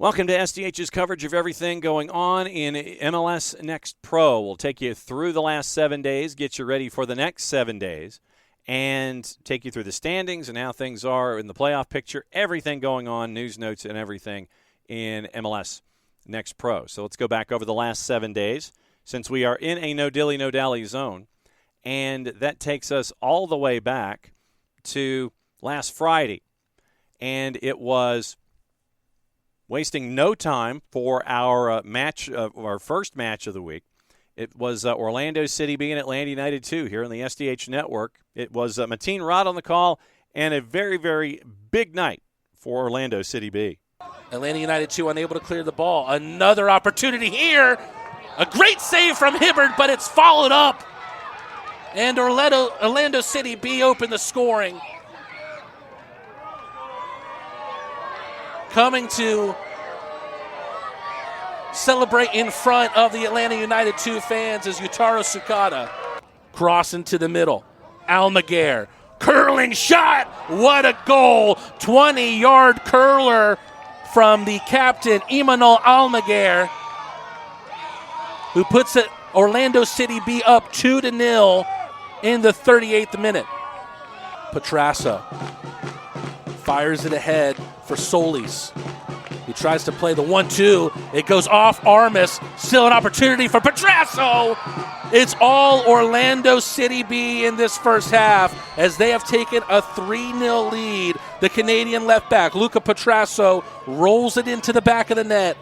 Welcome to SDH's coverage of everything going on in MLS Next Pro. We'll take you through the last 7 days, get you ready for the next 7 days, and take you through the standings and how things are in the playoff picture, everything going on, news, notes, and everything in MLS Next Pro. So let's go back over the last 7 days since we are in a no-dilly, no-dally zone, and that takes us all the way back to last Friday, and it was wasting no time for our our first match of the week. It was Orlando City B and Atlanta United 2 here on the SDH network. It was Mateen Rod on the call, and a very, very big night for Orlando City B. Atlanta United 2 unable to clear the ball. Another opportunity here. A great save from Hibbard, but it's followed up. And Orlando City B opened the scoring. Coming to celebrate in front of the Atlanta United 2 fans is Yutaro Sukada. Cross into the middle. Almaguer. Curling shot. What a goal. 20-yard curler from the captain, Imanol Almaguer, who puts it Orlando City B up 2-0 in the 38th minute. Petrasso fires it ahead for Solis. He tries to play the 1-2. It goes off Armas. Still an opportunity for Petrasso. It's all Orlando City B in this first half as they have taken a 3-0 lead. The Canadian left back, Luca Petrasso, rolls it into the back of the net.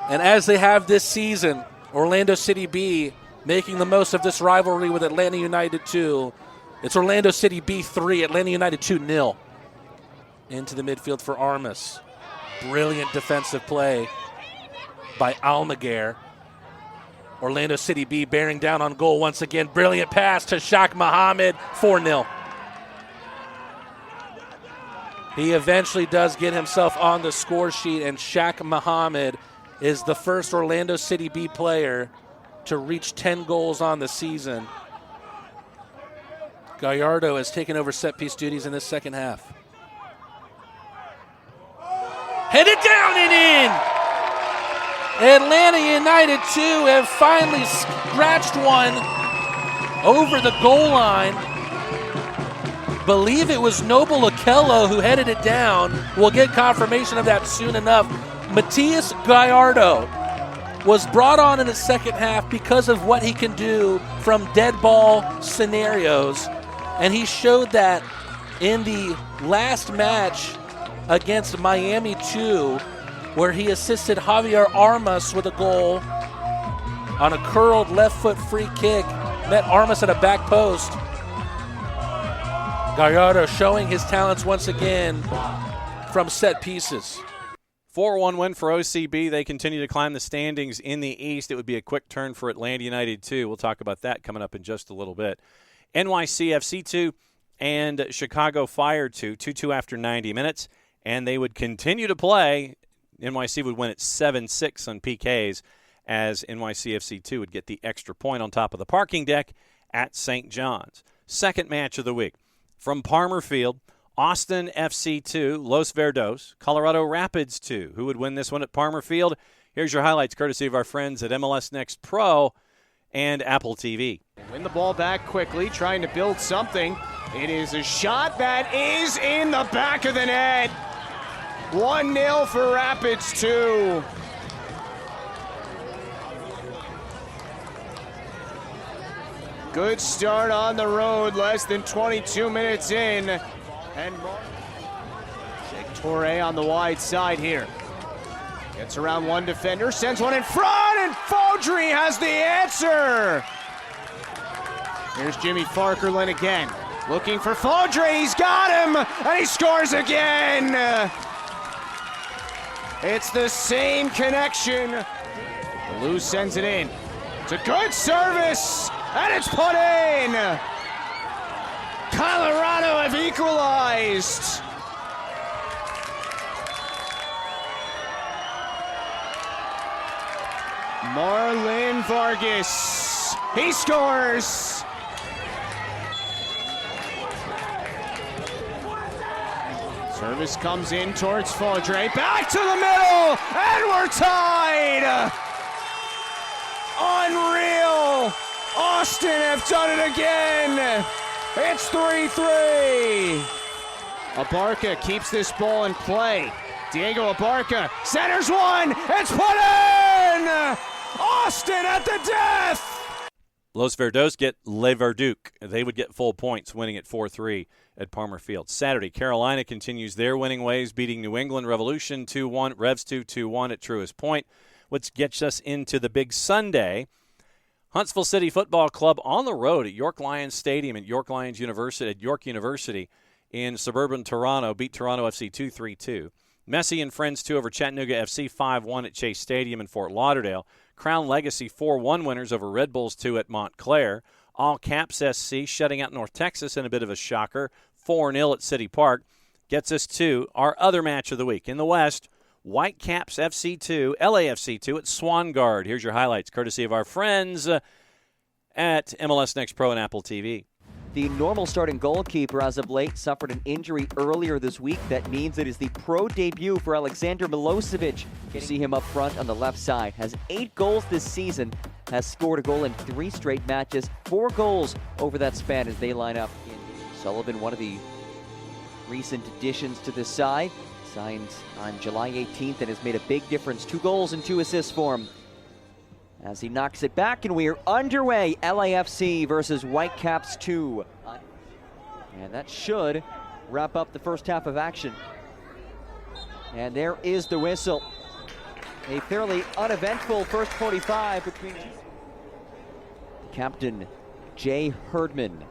And as they have this season, Orlando City B making the most of this rivalry with Atlanta United 2. It's Orlando City B 3, Atlanta United 2-0. Into the midfield for Armas. Brilliant defensive play by Almaguer. Orlando City B bearing down on goal once again. Brilliant pass to Shaq Mohammed, 4-0. He eventually does get himself on the score sheet, and Shaq Mohammed is the first Orlando City B player to reach 10 goals on the season. Gallardo has taken over set-piece duties in this second half. Headed down and in! Atlanta United 2 have finally scratched one over the goal line. Believe it was Noble Okello who headed it down. We'll get confirmation of that soon enough. Matias Gallardo was brought on in the second half because of what he can do from dead ball scenarios. And he showed that in the last match against Miami 2, where he assisted Javier Armas with a goal on a curled left foot free kick. Met Armas at a back post. Gallardo showing his talents once again from set pieces. 4-1 win for OCB. They continue to climb the standings in the East. It would be a quick turn for Atlanta United 2. We'll talk about that coming up in just a little bit. NYCFC 2 and Chicago Fire 2, 2-2 after 90 minutes. And they would continue to play. NYC would win at 7-6 on PKs as NYCFC 2 would get the extra point on top of the parking deck at St. John's. Second match of the week. From Palmer Field, Austin FC 2, Los Verdos, Colorado Rapids 2. Who would win this one at Palmer Field? Here's your highlights courtesy of our friends at MLS Next Pro and Apple TV. Win the ball back quickly, trying to build something. It is a shot that is in the back of the net. 1-0 for Rapids 2. Good start on the road, less than 22 minutes in. And Jake Torre on the wide side here. Gets around one defender, sends one in front, and Faudry has the answer. Here's Jimmy Farkerlin again. Looking for Faudry, he's got him, and he scores again. It's the same connection. Lou sends it in. It's a good service, and it's put in. Colorado have equalized. Marlon Vargas, he scores. Service comes in towards Faudre. Back to the middle, and we're tied! Unreal! Austin have done it again! It's 3-3! Abarca keeps this ball in play. Diego Abarca centers one. It's put in! Austin at the death! Los Verdos get Le Verduc. They would get full points, winning at 4-3 at Palmer Field. Saturday, Carolina continues their winning ways, beating New England Revolution 2-1, Revs 2-1 at Truist Point, which gets us into the big Sunday. Huntsville City Football Club on the road at York Lions Stadium at York University in suburban Toronto beat Toronto FC 2-3-2. Messi and Friends 2 over Chattanooga FC 5-1 at Chase Stadium in Fort Lauderdale. Crown Legacy 4-1 winners over Red Bulls 2 at Montclair. All Caps SC shutting out North Texas in a bit of a shocker, 4-0 at City Park. Gets us to our other match of the week. In the West, Whitecaps FC 2, LAFC 2 at Swangard. Here's your highlights, courtesy of our friends at MLS Next Pro and Apple TV. The normal starting goalkeeper as of late suffered an injury earlier this week. That means it is the pro debut for Alexander Milosevic. You see him up front on the left side. Has 8 goals this season. Has scored a goal in 3 straight matches. 4 goals over that span as they line up. Sullivan, one of the recent additions to the side. Signed on July 18th and has made a big difference. 2 goals and 2 assists for him. As he knocks it back, and we are underway. LAFC versus Whitecaps 2. And that should wrap up the first half of action. And there is the whistle. A fairly uneventful first 45 between Captain Jay Herdman.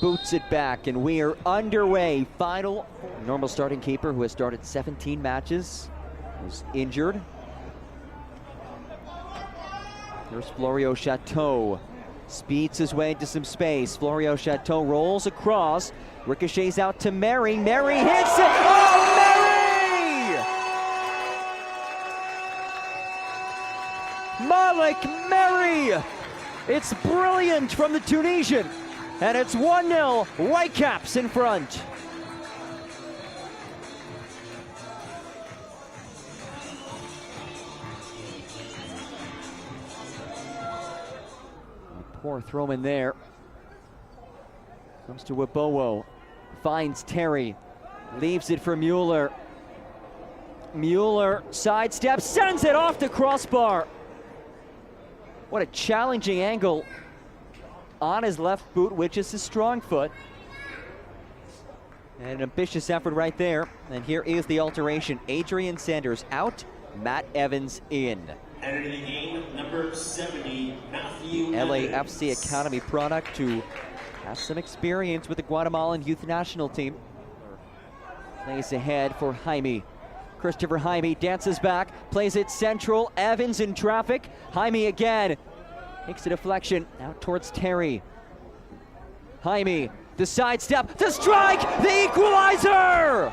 Boots it back, and we are underway. Final. Normal starting keeper who has started 17 matches was injured. Here's Florio Chateau. Speeds his way into some space. Florio Chateau rolls across. Ricochets out to Mary. Mary hits it. Oh, Mary! Malik Mary! It's brilliant from the Tunisian. And it's 1-0. Whitecaps in front. Poor throw in there. Comes to Wibowo. Finds Terry. Leaves it for Mueller. Mueller sidesteps, sends it off the crossbar. What a challenging angle on his left boot, which is his strong foot. And an ambitious effort right there. And here is the alteration. Adrian Sanders out, Matt Evans in. Entering the game, number 70, Matthew LAFC Evans. Academy product who has some experience with the Guatemalan youth national team. Plays ahead for Jaime. Christopher Jaime dances back, plays it central. Evans in traffic. Jaime again. Makes a deflection out towards Terry. Jaime, the sidestep, the strike, the equalizer!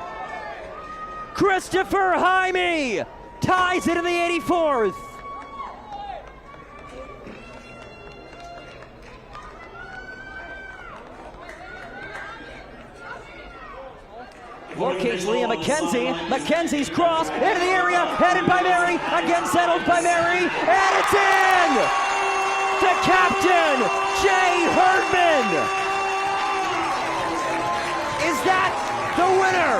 Christopher Jaime ties it in the 84th. Locates Liam McKenzie. McKenzie's cross into the area, headed by Mary, again settled by Mary, and it's in! The captain, Jay Herdman! Is that the winner?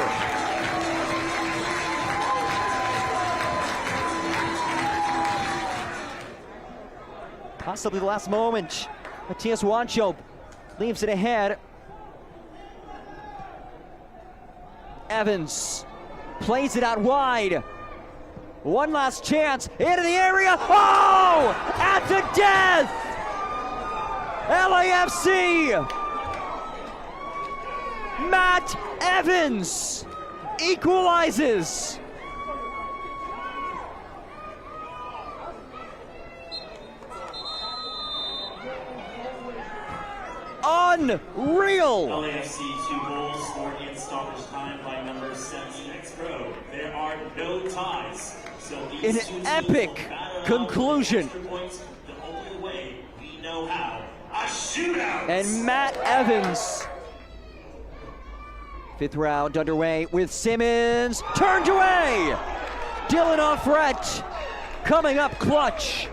Possibly the last moment. Matthias Wanchope leaves it ahead. Evans plays it out wide. One last chance into the area. Oh! At the death! LAFC! Matt Evans equalizes. Unreal! LAFC 2 goals scored in stoppage time by number 70, Next Pro. There are no ties. So An epic conclusion. Points, the only way we know how. A shootout! And Matt Evans Fifth round underway with Simmons. Turned away! Dylan Offret coming up clutch.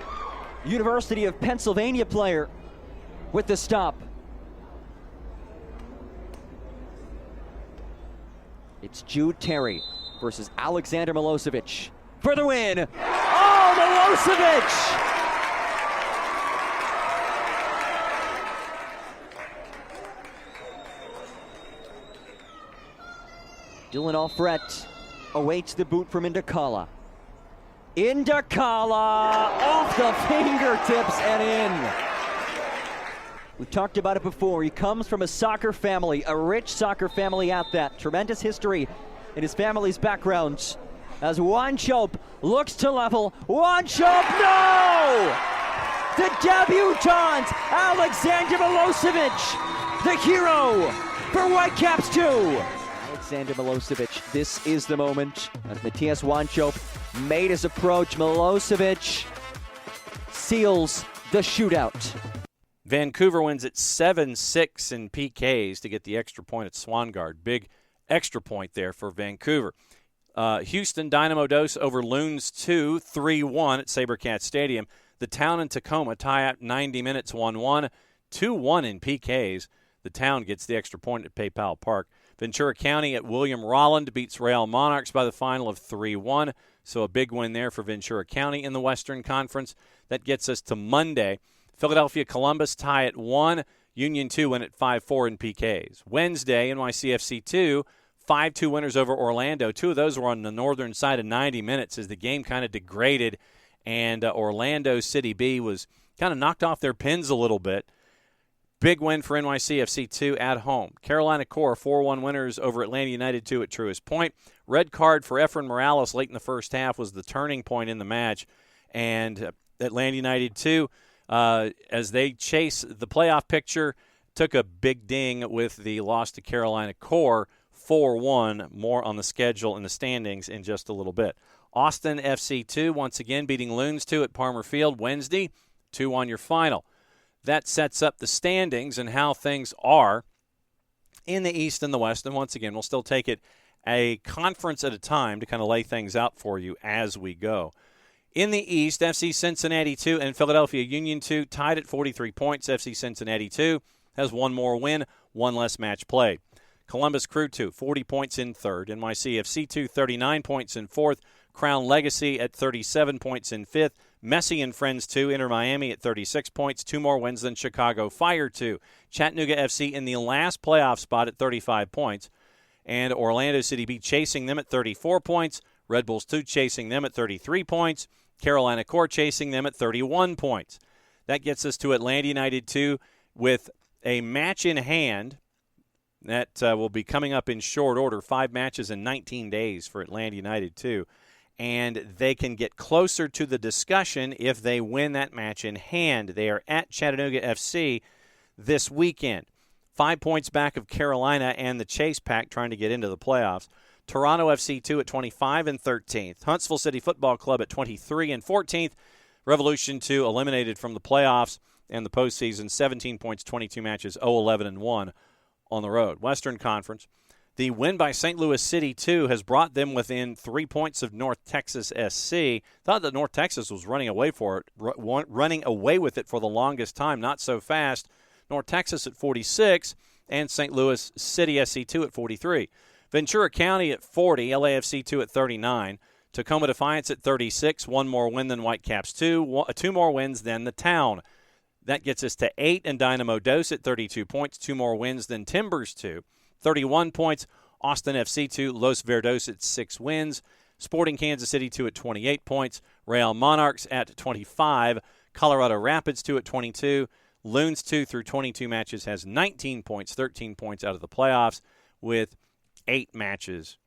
University of Pennsylvania player with the stop. It's Jude Terry versus Alexander Milosevic for the win. Oh, Milosevic! Dylan Offret awaits the boot from Indakala. Indakala off the fingertips and in. We've talked about it before. He comes from a soccer family, a rich soccer family at that. Tremendous history in his family's background. As Wanchope looks to level. Wanchope, no! The debutant, Alexander Milosevic, the hero for Whitecaps 2. Alexander Milosevic, this is the moment. As Matthias Wanchope made his approach, Milosevic seals the shootout. Vancouver wins at 7-6 in PKs to get the extra point at Swangard. Big extra point there for Vancouver. Houston Dynamo Dos over Loons 2, 3-1 at SaberCat Stadium. The Town and Tacoma tie at 90 minutes, 1-1. 2-1 in PKs. The Town gets the extra point at PayPal Park. Ventura County at William Rolland beats Real Monarchs by the final of 3-1. So a big win there for Ventura County in the Western Conference. That gets us to Monday. Philadelphia Columbus tie at 1. Union 2 win at 5-4 in PKs. Wednesday, NYCFC 2, 5-2 winners over Orlando. Two of those were on the northern side of 90 minutes as the game kind of degraded, and Orlando City B was kind of knocked off their pins a little bit. Big win for NYCFC 2 at home. Carolina Core 4-1 winners over Atlanta United 2 at Truist Point. Red card for Efren Morales late in the first half was the turning point in the match. And Atlanta United 2, as they chase the playoff picture, took a big ding with the loss to Carolina Core 4-1. More on the schedule and the standings in just a little bit. Austin FC 2 once again beating Loons 2 at Palmer Field Wednesday. 2-1 your final. That sets up the standings and how things are in the East and the West. And once again, we'll still take it a conference at a time to kind of lay things out for you as we go. In the East, FC Cincinnati 2 and Philadelphia Union 2 tied at 43 points. FC Cincinnati 2 has one more win, one less match played. Columbus Crew 2, 40 points in third. NYCFC 2, 39 points in fourth. Crown Legacy at 37 points in fifth. Messi and Friends 2, Inter Miami at 36 points, 2 more wins than Chicago Fire 2. Chattanooga FC in the last playoff spot at 35 points, and Orlando City B chasing them at 34 points, Red Bulls 2 chasing them at 33 points, Carolina Core chasing them at 31 points. That gets us to Atlanta United 2 with a match in hand that will be coming up in short order, 5 matches in 19 days for Atlanta United 2. And they can get closer to the discussion if they win that match in hand. They are at Chattanooga FC this weekend. 5 points back of Carolina and the Chase Pack trying to get into the playoffs. Toronto FC 2 at 25 and 13th. Huntsville City Football Club at 23 and 14th. Revolution 2 eliminated from the playoffs and the postseason. 17 points, 22 matches, 0-11 and 1 on the road. Western Conference. The win by St. Louis City, 2, has brought them within 3 points of North Texas SC. Thought that North Texas was running away with it for the longest time. Not so fast. North Texas at 46 and St. Louis City SC 2 at 43. Ventura County at 40, LAFC 2 at 39. Tacoma Defiance at 36, 1 more win than Whitecaps 2, 2 more wins than the Town. That gets us to 8, and Dynamo Dos at 32 points, 2 more wins than Timbers 2. 31 points, Austin FC 2, Los Verdos at 6 wins, Sporting Kansas City 2 at 28 points, Real Monarchs at 25, Colorado Rapids 2 at 22, Loons 2 through 22 matches has 19 points, 13 points out of the playoffs with 8 matches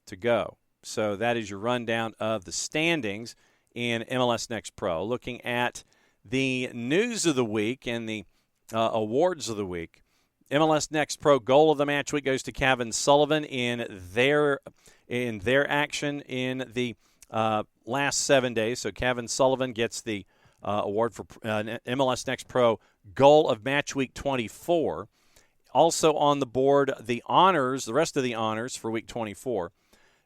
to go. So that is your rundown of the standings in MLS Next Pro. Looking at the news of the week and the awards of the week. MLS Next Pro goal of the match week goes to Kevin Sullivan in their action in the last 7 days. So Kevin Sullivan gets the award for MLS Next Pro goal of match week 24. Also on the board, the honors, the rest of the honors for Week 24.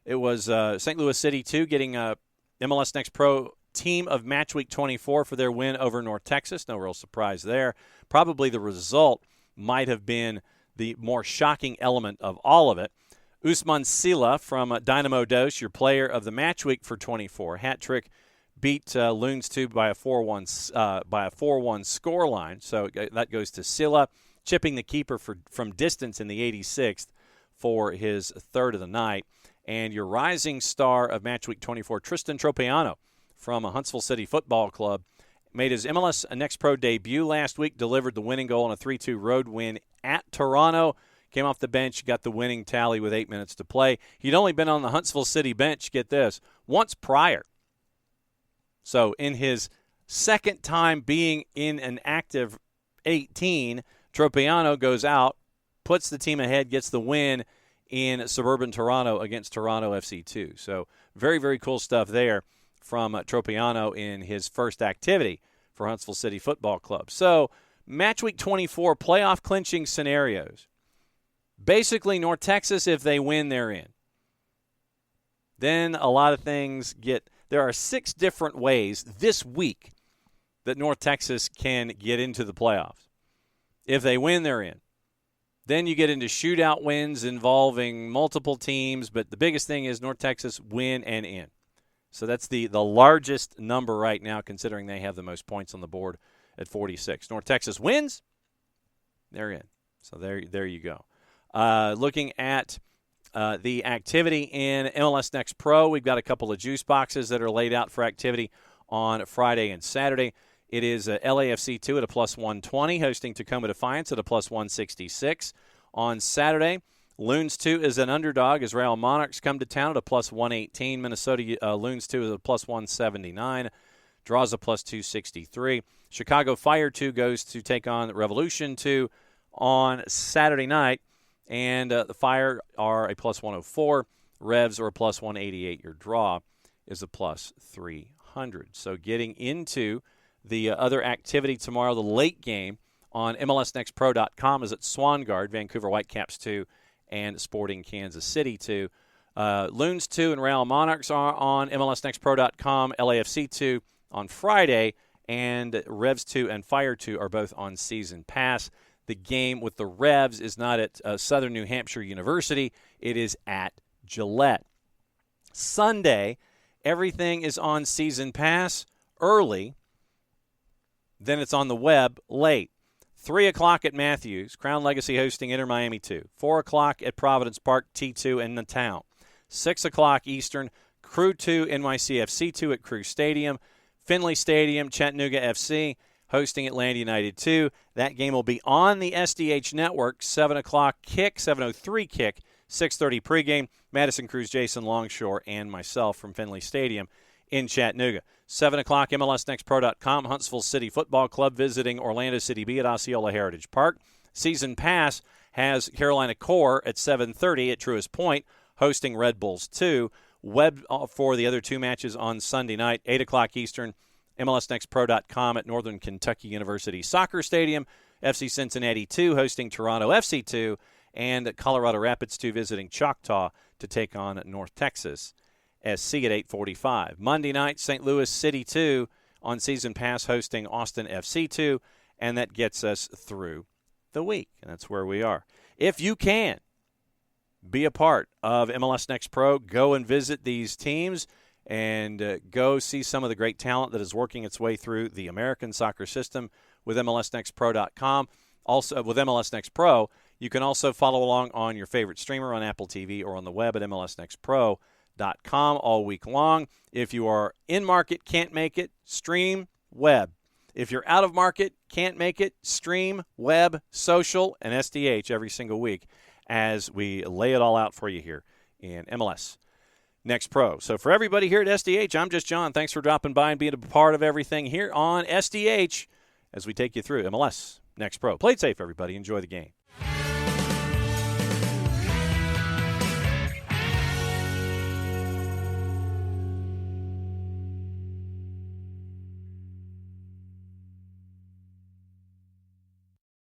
It was St. Louis City 2 getting a MLS Next Pro Team of Match Week 24 for their win over North Texas. No real surprise there. Probably the result might have been the more shocking element of all of it. Usman Sila from Dynamo Dos, your player of the match week for 24. Hat trick, beat Loons 2 by a 4-1 scoreline. So that goes to Sila, chipping the keeper from distance in the 86th for his third of the night. And your rising star of match week 24, Tristan Tropiano from Huntsville City Football Club, made his MLS Next Pro debut last week, delivered the winning goal in a 3-2 road win at Toronto. Came off the bench, got the winning tally with 8 minutes to play. He'd only been on the Huntsville City bench, get this, once prior. So in his second time being in an active 18, Tropiano goes out, puts the team ahead, gets the win in suburban Toronto against Toronto FC2. So very, very cool stuff there from Tropiano in his first activity for Huntsville City Football Club. So match week 24 playoff clinching scenarios. Basically, North Texas, if they win, they're in. Then a lot of things there are 6 different ways this week that North Texas can get into the playoffs. If they win, they're in. Then you get into shootout wins involving multiple teams, but the biggest thing is North Texas win and in. So that's the largest number right now, considering they have the most points on the board at 46. North Texas wins, they're in. So there you go. Looking at the activity in MLS Next Pro, we've got a couple of juice boxes that are laid out for activity on Friday and Saturday. It is LAFC 2 at a plus 120, hosting Tacoma Defiance at a plus 166. On Saturday, Loons 2 is an underdog as Real Monarchs come to town at a plus 118. Minnesota Loons 2 is a plus 179. Draws a plus 263. Chicago Fire 2 goes to take on Revolution 2 on Saturday night. And the Fire are a plus 104. Revs are a plus 188. Your draw is a plus 300. So getting into the other activity tomorrow, the late game on MLSNextPro.com is at Swangard, Vancouver Whitecaps 2, and Sporting Kansas City 2. Loons 2 and Real Monarchs are on MLSNextPro.com. LAFC 2 on Friday, and Revs 2 and Fire 2 are both on Season Pass. The game with the Revs is not at Southern New Hampshire University. It is at Gillette. Sunday, everything is on Season Pass early. Then it's on the web late. 3 o'clock at Matthews, Crown Legacy hosting Inter Miami 2. 4 o'clock at Providence Park, T2 in the town. 6 o'clock Eastern, Crew 2, NYCFC 2 at Crew Stadium. Finley Stadium, Chattanooga FC hosting Atlanta United 2. That game will be on the SDH network. 7 o'clock kick, 7:03 kick, 6:30 pregame. Madison Cruz, Jason Longshore, and myself from Finley Stadium in Chattanooga. 7 o'clock, MLSNextPro.com, Huntsville City Football Club visiting Orlando City B at Osceola Heritage Park. Season Pass has Carolina Core at 7:30 at Truist Point, hosting Red Bulls 2. Web for the other 2 matches on Sunday night, 8 o'clock Eastern, MLSNextPro.com at Northern Kentucky University Soccer Stadium. FC Cincinnati 2 hosting Toronto FC 2, and Colorado Rapids 2 visiting Choctaw to take on North Texas SC at 8:45. Monday night, St. Louis City 2 on Season Pass hosting Austin FC 2, and that gets us through the week, and that's where we are. If you can be a part of MLS Next Pro, go and visit these teams and go see some of the great talent that is working its way through the American soccer system with MLSNextPro.com. Also, with MLS Next Pro, you can also follow along on your favorite streamer on Apple TV or on the web at MLSNextPro.com all week long. If you are in market, can't make it, stream web. If you're out of market, can't make it, stream web, social, and SDH every single week as we lay it all out for you here in MLS Next Pro. So for everybody here at SDH, I'm just John. Thanks for dropping by and being a part of everything here on SDH as we take you through MLS Next Pro. Play it safe, everybody. Enjoy the game.